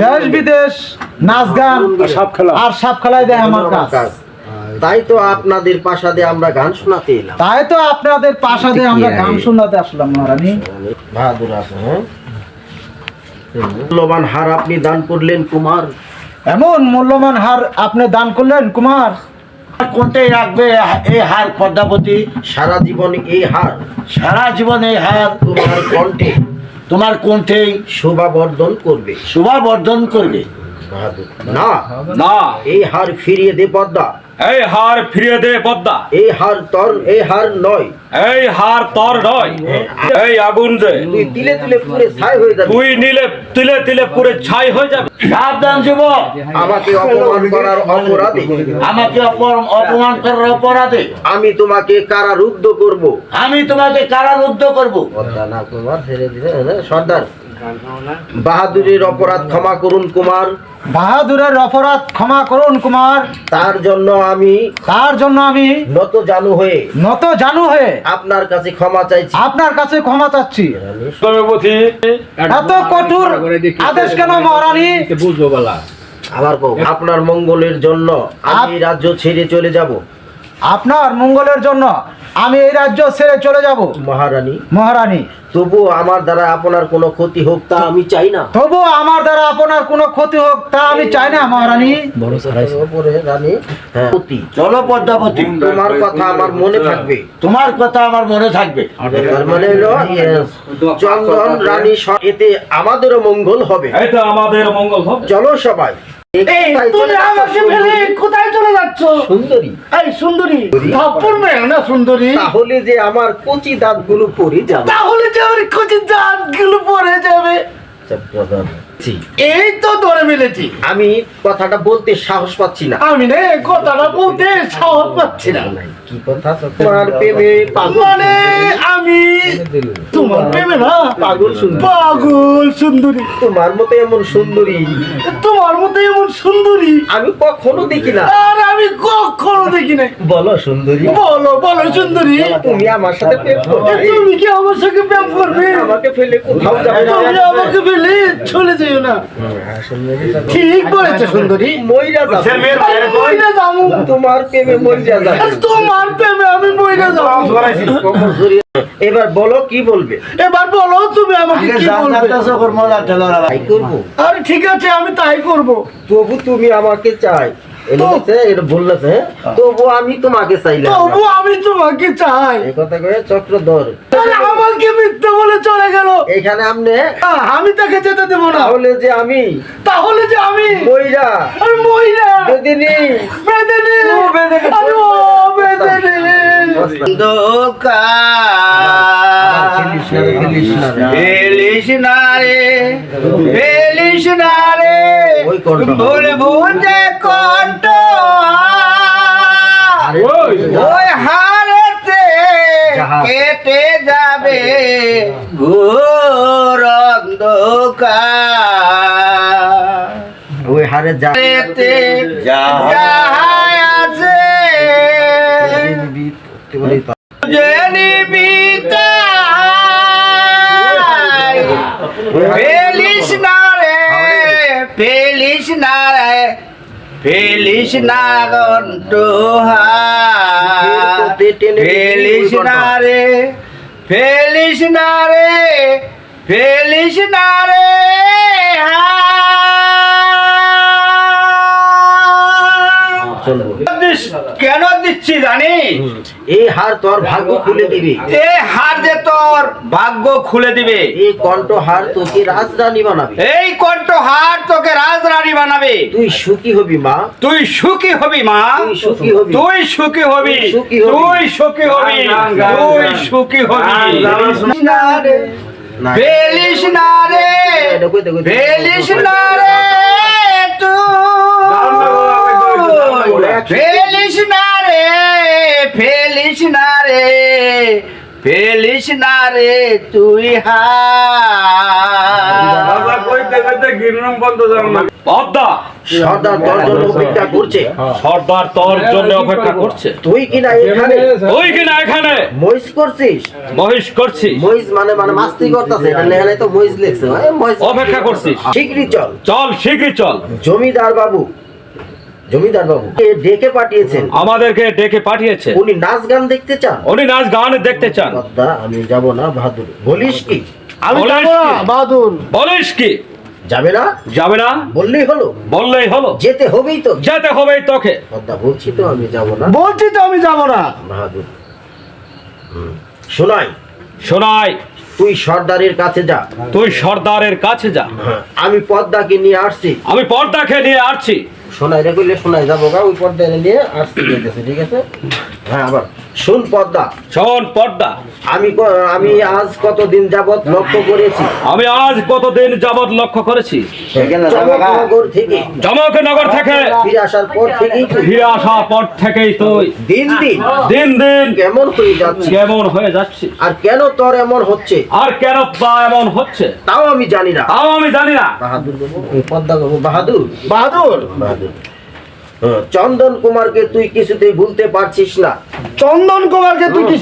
দেশ বিদেশ নাচ গান আর সাপ খেলায় দেয় আমার কাজ। তাই তো আপনাদের প্রাসাদে আমরা গান শোনাতে এলাম। তাই তো আপনাদের প্রাসাদে আমরা গান শোনাতে আসলাম মহারানী। বাহাদুর আছে। মূল্যবান হার আপনি দান করলেন কুমার। এমন মূল্যবান হার আপনি দান করলেন কুমার। কোনটাই রাখবে এই হার পদ্মাবতী? সারা জীবন এই হার, সারা জীবন এই হার তোমার কণ্ঠে তোমার কণ্ঠেই শোভা বর্ধন করবে। শোভা বর্ধন করবে। বাহাদুর না, না, এই হার ফিরিয়ে দে পদ্মা। এই হার ফিরিয়ে দে পদ্মা। এই হার তোর, এই হার নয়। এই হার তোর নয়। এই আগুন যে তুই তিলে তিলে পুড়ে ছাই হয়ে যাবে। তুই নিলে তিলে তিলে পুরে ছাই হয়ে যাবে। সাবধান যুবক, আমাকে অপমান করার অপরাধে, আমাকে অপমান করার অপরাধে আমি তোমাকে কারারুদ্ধ করব। আমি তোমাকে কারারুদ্ধ করব। পদ্মা না কুমার, ছেড়ে দিলে সর্দার। বাহাদুরের অপরাধ ক্ষমা করুন কুমার। বাহাদুরের অপরাধ ক্ষমা করুন কুমার। তার জন্য আমি নত জানু হয়ে আপনার কাছে ক্ষমা চাইছি। আপনার কাছে ক্ষমা চাচ্ছি। পদ্মাবতী, এত কঠোর আদেশ কেন মহারানী? আবার কও, আপনার মঙ্গলের জন্য আমি এই রাজ্য ছেড়ে চলে যাব। আপনার মঙ্গলের জন্য আমি এই রাজ্য ছেড়ে চলে যাব মহারানী। মহারানী। তবু আমার দ্বারা আপনার কোনো ক্ষতি হোক তা আমি চাই না। তবু আমার দ্বারা আপনার কোনো ক্ষতি হোক তা আমি চাই না মহারানী। ওপরে রানী, হ্যাঁ। ক্ষতি। চলো পদ্মাবতী, তোমার কথা আমার মনে থাকবে। তোমার কথা আমার মনে থাকবে। তার মানে হলো চন্দন রানী এতে আমাদেরও মঙ্গল হবে। এটা আমাদের মঙ্গল হবে। চলো সবাই। তুমি আমাকে ফেলে কোথায় চলে যাচ্ছ? সুন্দরী, এই সুন্দরী, থাপ্পড় মেরো না সুন্দরী। তাহলে যে আমার কচি দাঁতগুলো পড়ে যাবে। তাহলে যে আমার কচি দাঁতগুলো পড়ে যাবে। জি, এই তো ধরে ফেলেছি। আমি কথাটা বলতে সাহস পাচ্ছি না। আমি না কথাটা বলতে সাহস পাচ্ছি না। কি কথা? তোমার প্রেমে পাগল। মানে আমি তোমার প্রেমে না পাগল সুন্দরী। পাগল সুন্দরী। তোমার মতো এমন সুন্দরী তোমার মতো এমন সুন্দরী আমি কখনো দেখি না। আর আমি কখনো দেখি নাই। বলো সুন্দরী, বলো বলো সুন্দরী, তুমি আমার সাথে প্রেম করবে? তুমি কি আমার সঙ্গে প্রেম করবে? আমাকে ফেলে কোথাও যাবে না। তুমি আমাকে ফেলে চলে যেও না। ঠিক বলেছো সুন্দরী। মইরা যাবে। আমি মইরা যাবো। তোমার প্রেমে মইরা যাবে। আর তোমার প্রেমে আমি মইরা যাবো। এবার বলো কি বলবে? এবার বলো তুমি আমাকে কি বলবে? তাই করবো। আরে ঠিক আছে আমি তাই করব। তবু তুমি আমাকে চাই। এটা বললেছে, তবু আমি তোমাকে চাইলাম। তবু আমি তোমাকে চাই। এই কথা করে চক্রধর আরে আমাকে মিথ্যে বলে চলে গেল। এখানে আমনে আমি তাকে যেতে দেব না। তাহলে যে আমি মইরা আরে মইরা বেদিনী বেদনে আরে ও বেদনে ফেলিস না রে, ফেলিস না রে, ওই কণ্ঠ। ভুল বুঝে কণ্ঠ ওই হারেতে কেটে যাবে ঘোর অন্ধকার। ওই হারে যা হারেতে যাহাই আছে যে নিবিতাই, ফেলিস না রে, ফেলিস না রে, ফেলিস না গন্টুহার, ফেলিস না রে, ফেলিস না রে, ফেলিস না রে কেন দিচ্ছি জানি? এই হার তোর ভাগ্য খুলে দিবে। এই হার যে তোর ভাগ্য খুলে দিবে। এই কণ্ঠ হার তোকে রাজরানী বানাবে। এই কণ্ঠ হার তোকে রাজরানী বানাবে। তুই সুখী হবি মা। তুই সুখী হবি মা। তুই সুখী হবি। তুই সুখী হবি। সুখী হবি। তুই সুখী হবি। তুই সুখী হবি। না, ফেলিস না রে, এটা কইতে কইতে। ফেলিস না রে তুই, ফেলিস না রে, ফেলিস না রে, ফেলিস না রে তুই পদ্মা সর্দার তোর জন্য অপেক্ষা করছে। সর্দার তোর জন্য অপেক্ষা করছে। তুই কিনা এখানে ওই কিনা এখানে মহিষ করছিস? মহিষ করছিস, মহিষ মানে মাস্তি করতেছে, এটা লেখানে তো মহিষ লেখছে। অপেক্ষা করছিস। শীঘ্রই চল। চল শীঘ্রই চল। জমিদার বাবু ডেকে পাঠিয়েছেন, আমাদেরকে ডেকে পাঠিয়েছে। উনি নাচ গান দেখতে চান। উনি নাচ গান দেখতে চান। পদ্মা, আমি যাব না বাহাদুর। বলিস কি? আমি বলিস যাবো না, কি? বাহাদুর। বলিস কি? যাবে না? যাবে না? বললেই হলো। বললেই হলো। যেতে হবেই তো। যেতে হবে তোকে। পদ্মা, বলছি তো আমি যাব না। বলছি তো আমি যাবো না। বাহাদুর, শোনাই, শোনাই, তুই সর্দারের কাছে যা। তুই সর্দারের কাছে যা। আমি পদ্মাকে নিয়ে আসছি। আমি পর্দাকে নিয়ে আসছি। শোনাই রে কইলে শোনাই যাবো গা, ওই পর্দায় নিয়ে আসছি বলতেছে, ঠিক আছে? হ্যাঁ, আবার শোন পদ্মা, শোন পর্দা, আমি আজ কতদিন যাবত লক্ষ্য করেছি, আমি আজ কতদিন যাবৎ লক্ষ্য করেছি, চমকনগর থেকে চমকনগর থেকে ফিরে আসার পর থেকেই তুই ফিরে আসার পর থেকেই তুই দিন দিন দিন দিন কেমন হয়ে যাচ্ছে, কেমন হয়ে যাচ্ছি, আর কেন তোর এমন হচ্ছে আর কেন বা এমন হচ্ছে তাও আমি জানি না। তাও আমি জানি না। বাহাদুর বাবু, এই পদ্মা বাবু, বাহাদুর বাহাদুর, বাহাদুর, চন্দন কুমারকে তুই কিছুতেই ভুলতে পারছিস না। চন্দন কুমারকে তুই কি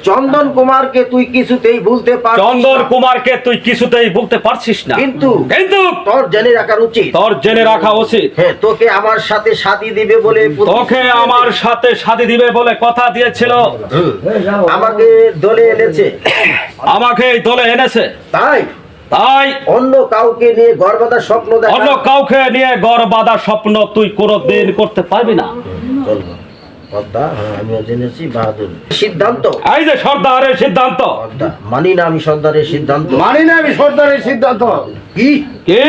চন্দন কুমারকে তুই কিছুতেই ভুলতে পারছিস চন্দন না। কুমারকে তুই কিছুতেই বলতে পারছিস না, কিন্তু কিন্তু তোর জেনে রাখার উচিত, তোর জেনে রাখা উচিত, হ্যাঁ, তোকে আমার সাথে শাদী দিবে বলে তোকে আমার সাথে শাদী দিবে বলে কথা দিয়েছিল, আমাকে দলে এনেছে, আমাকে এই দলে এনেছে। তাই তাই অন্য কাউকে নিয়ে গর্বদার স্বপ্ন অন্য দেখা। কাউকে নিয়ে গড় বাঁধা স্বপ্ন তুই কোনোদিন করতে পারবি না। পদ্মা, হ্যাঁ, আমিও জেনেছি বাহাদুর সিদ্ধান্ত। এই যে সর্দারের সিদ্ধান্ত, পদ্মা, মানি না আমি সর্দারের সিদ্ধান্ত। মানি না আমি সর্দারের সিদ্ধান্ত। কি কি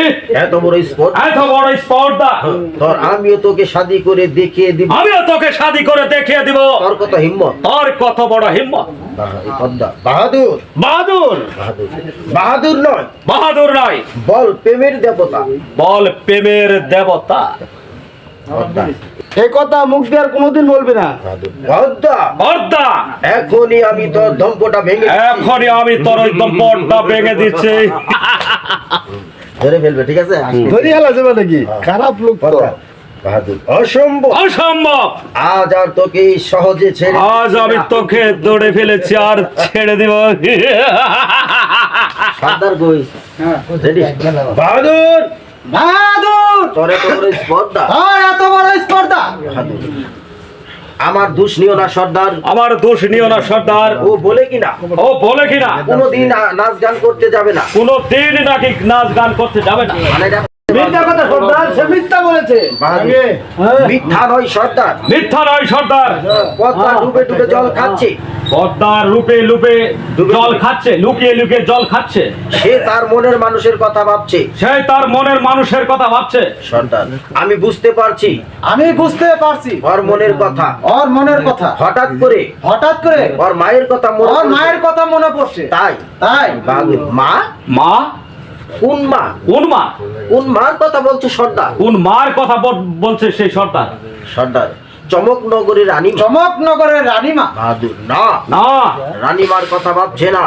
এত বড় স্পট? এত বড় স্পর্ধা? তোর আমিও তোকে শাদী করে দেখিয়ে দিব। আমিও তোকে শাদী করে দেখিয়ে দিব। তোর কত হিম্মত! তোর কত বড় হিম্মত! পদ্মা, বাহাদুর বাহাদুর, বাহাদুর বাহাদুর নয়, বাহাদুর নয়, বল প্রেমের দেবতা। বল প্রেমের দেবতা। পদ্মা, এই কথা মুখ দিয়ে আর কোনোদিন বলবি না। বাহাদুর, পদ্মা, পর্দা, এখনই আমি তোর দম্পটা ভেঙে এখনই আমি তোর ওই দম্পটটা ভেঙে দিচ্ছি। ধরে ফেলবে, ঠিক আছে? ধরি হেলা যাবে নাকি? খারাপ লোক তো। পদ্মা, বাহাদুর, অসম্ভব। অসম্ভব। আজ আর তোকে এই সহজে ছেড়ে আজ আমি তোকে দৌড়ে ফেলেছি আর ছেড়ে দিব। সর্দার কই? রেডি? বাহাদুর, বাহাদুর, তোর এত বড় স্পর্ধা। আর এত বড় স্পর্ধা। বাহাদুর, আমার দোষ নিও না সর্দার। আমার দোষ নিও না সর্দার। ও বলে কিনা ও বলে কিনা কোনোদিন নাচ গান করতে যাবে না, কোনো দিন নাকি নাচ গান করতে যাবে না। মানে এটা মিথ্যা কথা সর্দার, সে মিথ্যা বলেছে। বাহাদুর, মিথ্যা নয় সর্দার। মিথ্যা নয় সর্দার। পদ্মা ডুবে ডুবে জল খাচ্ছে, পদ্মার রূপে লুপে জল খাচ্ছে, লুকিয়ে লুকিয়ে জল খাচ্ছে। সে তার মনের মানুষের কথা ভাবছে। সে তার মনের মানুষের কথা ভাবছে। সর্দার, আমি বুঝতে পারছি আমি বুঝতে পারছি ওর মনের কথা। ওর মনের কথা। হঠাৎ করে ওর মায়ের কথা মনে ওর পড়ছে। মায়ের কথা মনে পড়ছে। তাই তাই বাহাদুর, মা? মা? কোন মা? কোন মা? কোন মার কথা বলছো সর্দার? কোন মার কথা বলছে সেই সর্দার? সর্দার, চমকনগরের রানী। চমকনগরের রানীমা। বাহাদুর, না, না, রানীমার কথা ভাবছে না,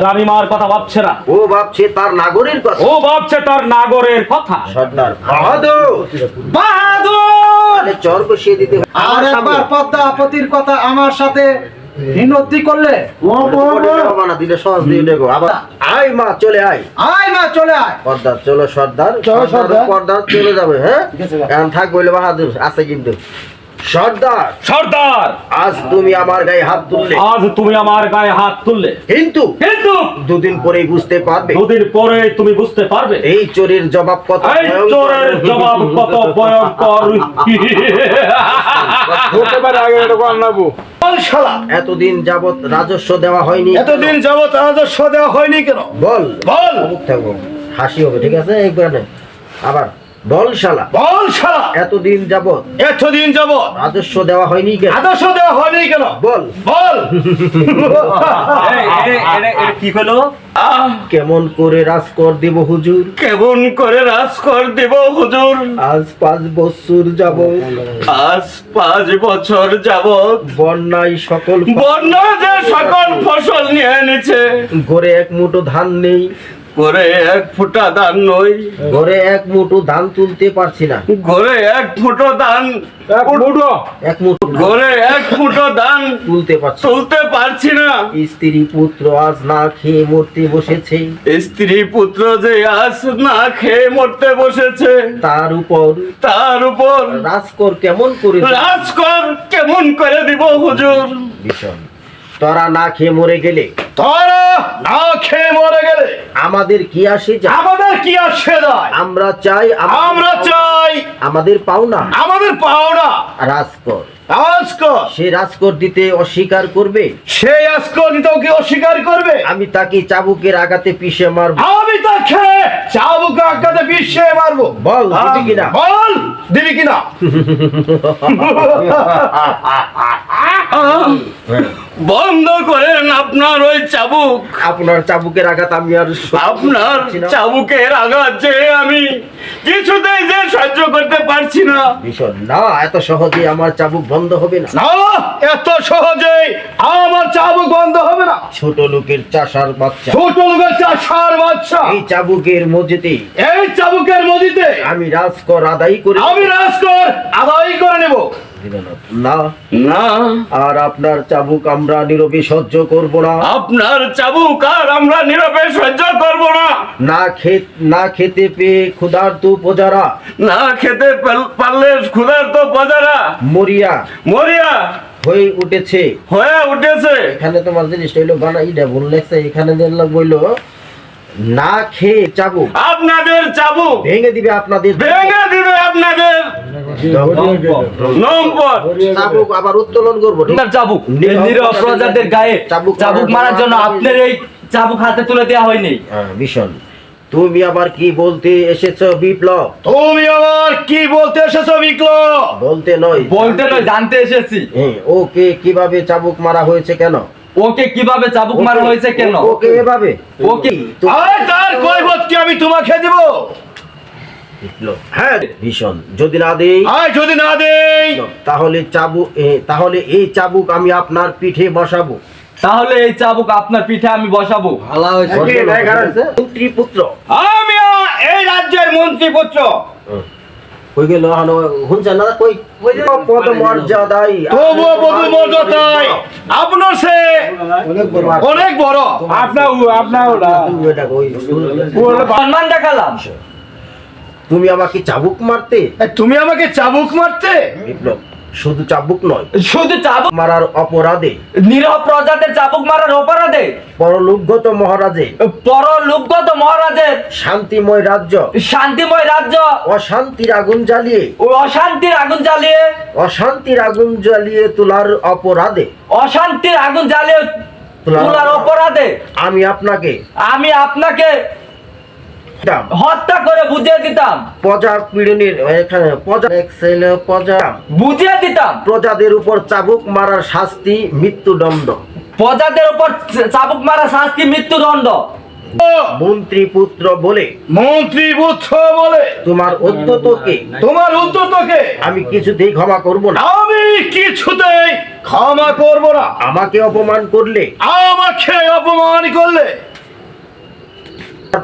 রানীমার কথা ভাবছে না। ও ভাবছে তার নাগরের কথা। ও ভাবছে তার নাগরের কথা। সর্দার, বাহাদুর, বাহাদুর, তাহলে চর বসিয়ে দিতে হবে। আর আমার একবার সামনে। পদ্মাবতীর কথা আমার সাথে বিনতি করলে পরে হবে না, দিলে সহজ দিয়ে দেবো। আবার আয় মা, চলে আয়। আয় মা, চলে আয়। পর্দার, চলো সর্দার। চলো সর্দার। পর্দার চলে যাবে, হ্যাঁ? এখন থাক বলে বাহাদুর আছে কিন্তু। সর্দার, সর্দার, আজ তুমি আমার গায়ে হাত তুললে, আজ তুমি আমার গায়ে হাত তুললে, কিন্তু কিন্তু দুদিন পরেই বুঝতে পারবে দুদিন পরে তুমি বুঝতে পারবে এই চোরের জবাব কত এই চোরের জবাব কত ভয়ঙ্কর। হতে পারে আগে এটা কর নাবো। বল শালা, এতদিন যাবত রাজস্ব দেওয়া হয়নি। এতদিন যাবত রাজস্ব দেওয়া হয়নি কেন? বল বল। চুপ থাকবো, হাসি হবে, ঠিক আছে? একবার নে। আবার বল শালা, বল শালা, এতদিন যাবত এতদিন যাবত রাজস্ব দেওয়া হয়নি কেন? আদর্শ দেওয়া হয়নি কেন? বল। বল। এটা কি হলো? কেমন করে রাজকর দেব হুজুর? কেমন করে রাজকর দেব হুজুর? আজ 5 বছর যাবত আজ 5 বছর যাবত বন্যায় সকল বন্যা যে সকল ফসল নিয়ে এনেছে, ঘরে এক মুঠো ধান নেই, ঘরে 1 ফুটা ধান নই, ঘরে এক মুঠো ধান তুলতে পারছি না, ঘরে 1 ফুটো ধান, এক মুঠো ঘরে 1 ফুটো ধান তুলতে পারছি না। তুলতে পারছি না। স্ত্রী পুত্র আজ না খেয়ে মরতে বসেছে, স্ত্রী পুত্র যে আজ না খেয়ে মরতে বসেছে, তার উপর রাজকর কেমন করে দেব? রাজকর কেমন করে দিব হুজুর? ভীষণ। তোরা না খেয়ে মরে গেলে, তোরা না খেয়ে মরে গেলে আমাদের কি আসে যায়? আমাদের কি আসে যায়? আমরা চাই আমরা চাই আমাদের পাওনা আমাদের পাওনা রাজকর। রাজকর। সে রাজকর দিতে অস্বীকার করবে, সেই রাজকর দিতেও কি অস্বীকার করবে? আমি তাকে চাবুকের আঘাতে পিষে মারব। আমি তাকে চাবুক আঘাতে পিষে মারবো। বল, দিবি কিনা? বল, দিবি কিনা? বন্ধ করেন আপনার ওই চাবুক। আপনার চাবুকের আঘাত আমি আর আপনার চাবুকের আঘাত যে আমি কিছুতেই যে সহ্য করতে পারছি না। ভীষণ। না, এত সহজে আমার চাবুক বন্ধ হবে না। না, এত সহজেই আমার চাবুক বন্ধ হবে না। ছোট লোকের চাষার বাচ্চা, ছোট লোকের চাষার বাচ্চা, এই চাবুকের মধ্যে এই চাবুকের মধ্যে আমি রাজকর আদায় করে আমি রাজকর আদায় করে নেব। না, না, আর আপনার চাবুক আমরা নীরবে সহ্য করব না। আপনার চাবুক আর আমরা নীরবে সহ্য করব না। না খেতে পেয়ে ক্ষুধার্ত প্রজারা, না খেতে পারলে ক্ষুধার্ত প্রজারা মরিয়া হয়ে উঠেছে। এখানে তোমার জিনিসটা হইলো বানাইটা ভুল লেখছে। এখানে দেখলাম বইলো না খেয়ে চাবুক আপনাদের চাবুক ভেঙে দিবে আপনাদের নম্বর। চাবুক আবার উত্তোলন করবো। চাবুক নিরীহ প্রজাদের গায়ে চাবুক মারার জন্য আপনার এই চাবুক হাতে তুলে দেওয়া হয়নি। ভীষণ। তুমি আবার কি বলতে এসেছো বিপ্লব? তুমি আবার কি বলতে এসেছো বিপ্লব? বলতে নয় জানতে এসেছি। ওকে কিভাবে চাবুক মারা হয়েছে কেন? ওকে কিভাবে চাবুক মারা হয়েছে কেন? ওকে এভাবে ওকে আরে তার কৈফিয়ত কি আমি তোমাকে দেব? বিপ্লব। হ্যাঁ ভীষণ। যদি না দেই, যদি না দেই তাহলে এই চাবুক আমি আপনার পিঠে বসাবো। তাহলে এই চাবুক আপনার পিঠে আমি বসাবো। মন্ত্রী পুত্র, আমি এই রাজ্যের মন্ত্রী পুত্র। কই গেল হুনছেন না? কই পদ মর্যাদায় তবুও পদমর্যাদায় আপনার সে অনেক বড়। সম্মান দেখালাম। তুমি আমাকে চাবুক মারতে? তুমি আমাকে চাবুক মারতে? বিপ্লব, শুধু চাবুক নয়, শুধু চাবুক মারার অপরাধে, নিরীহ প্রজাদের চাবুক মারার অপরাধে পরলোকগত মহারাজের শান্তিময় রাজ্য অশান্তির আগুন জ্বালিয়ে তোলার অপরাধে আমি আপনাকে হত্যা করে বুঝিয়ে দিতাম। প্রজাদের উপর চাবুক মারার শাস্তি মৃত্যুদণ্ড। মন্ত্রী পুত্র বলে তোমার উদ্যতকে আমি কিছুতেই ক্ষমা করব না। আমাকে অপমান করলে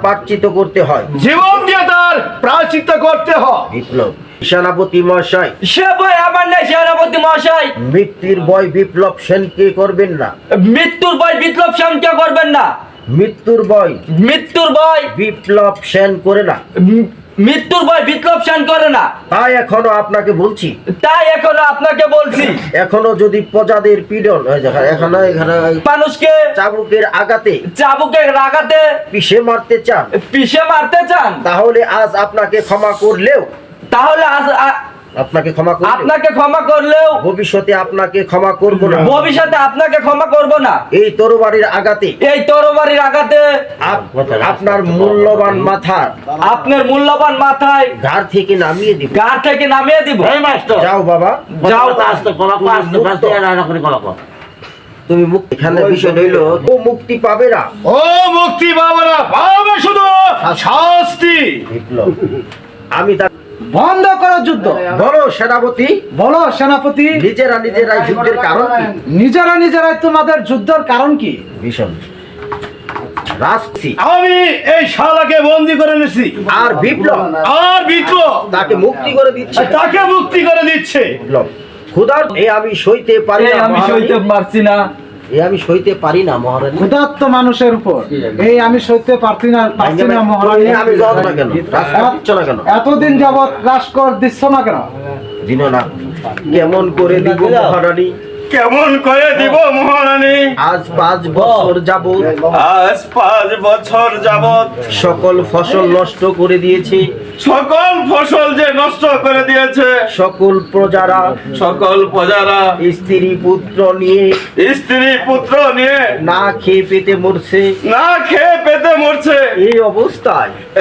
প্রায়শ্চিত্ত করতে হয়, জীবন দিয়ে তার প্রায়শ্চিত্ত করতে হয়। বিপ্লব। সেনাপতি মহাশয়, সে ভয় আমার নাই। সেনাপতি মহাশয়, মৃত্যুর ভয় বিপ্লব সেনকে করবেন না। মৃত্যুর ভয় বিপ্লব সেনকে করবেন না। মৃত্যুর ভয় বিপ্লব সেন করে না। তাই এখনো আপনাকে বলছি, এখনো যদি প্রজাদের পীড়ন মানুষকে চাবুকের আঘাতে পিষে মারতে চান, তাহলে তাহলে আজ আপনাকে ক্ষমা করলেও আপনাকে ক্ষমা করব, আপনাকে ক্ষমা করলেও ভবিষ্যতে আপনাকে ক্ষমা করব না। ভবিষ্যতে আপনাকে ক্ষমা করব না। এই তরবারির আঘাতে এই তরবারির আঘাতে আপনার মূল্যবান মাথা আপনার মূল্যবান মাথায় ঘাড় থেকে নামিয়ে দিব। গাড় থেকে নামিয়ে দিব। এই মাস্টার যাও বাবা, যাও। তুমি মুক্তি। এখানে বিষয় হইল ও মুক্তি পাবে না। ও মুক্তি পাবে না, পাবে শুধু শাস্তি। বিপ্লব, আমি তা বন্ধ করো যুদ্ধ। বলো সেনাপতি, বলো সেনাপতি, নিজেরাই যুদ্ধের কারণ কি? নিজেরাই তোমাদের যুদ্ধের কারণ কি? ভীষণ রাজসি আমি এই শালাকে বন্দি করে নিছি, আর বিপ্লব তাকে মুক্তি করে দিচ্ছে। মুক্তি করে দিচ্ছে। বিপ্লব, ক্ষুধার আমি সইতে পারি এই না আমি সইতে পারছি না। আমি সইতে পারি না মহারানী। ক্ষুধার্ত মানুষের উপর এই আমি সইতে পারছি না মহারানী। আমি যাব না কেন? রাস্তা দিচ্ছ না কেন? এতদিন যাবৎ রাজকর দিচ্ছ না কেন? দিন না, কেমন করে দিব মহারানী? কেমন করে দিব মহারানী? আজ 5 বছর যাবত আজ 5 বছর যাবত সকল ফসল নষ্ট করে দিয়েছে, সকল ফসল যে নষ্ট করে দিয়েছে, সকল প্রজারা স্ত্রী পুত্র নিয়ে না খেয়ে পেতে মরছে।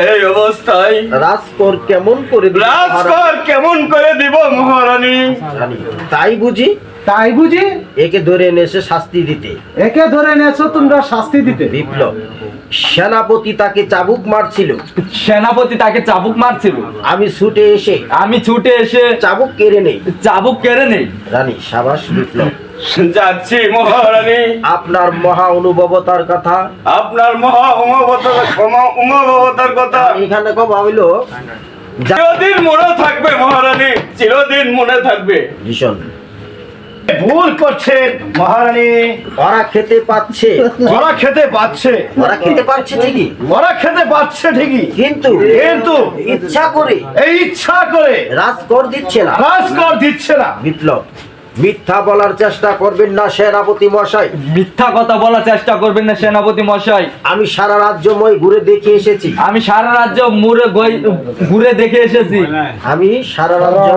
এই অবস্থায় রাজকর কেমন করে দিব মহারানী? তাই বুঝি একে ধরে এনেছে শাস্তি দিতে। একে ধরে নিয়েছো তোমরা শাস্তি দিতে। বিপ্লব, সেনাপতি তাকে চাবুক মারছিল, আমি ছুটে এসে চাবুক কেড়ে নেই। রানী, সাবাস বিপ্লব। যাচ্ছি মহারানী। আপনার মহা অনুভবতার কথা এখানে কব হইল চিরদিন মনে থাকবে মহারানী, চিরদিন মনে থাকবে। ভীষণ ভুল করছে মহারানী, ওরা খেতে পাচ্ছে ঠিকই, কিন্তু ইচ্ছা করে রাজকর দিচ্ছে না। বিপ্লব, মিথ্যা বলার চেষ্টা করবেন না সেনাপতি মশাই। মিথ্যা কথা বলার চেষ্টা করবেন না সেনাপতি মশাই। আমি সারা রাজ্যময় ঘুরে দেখে এসেছি। আমি সারা রাজ্য ঘুরে দেখে এসেছি। আমি সারা রাজ্য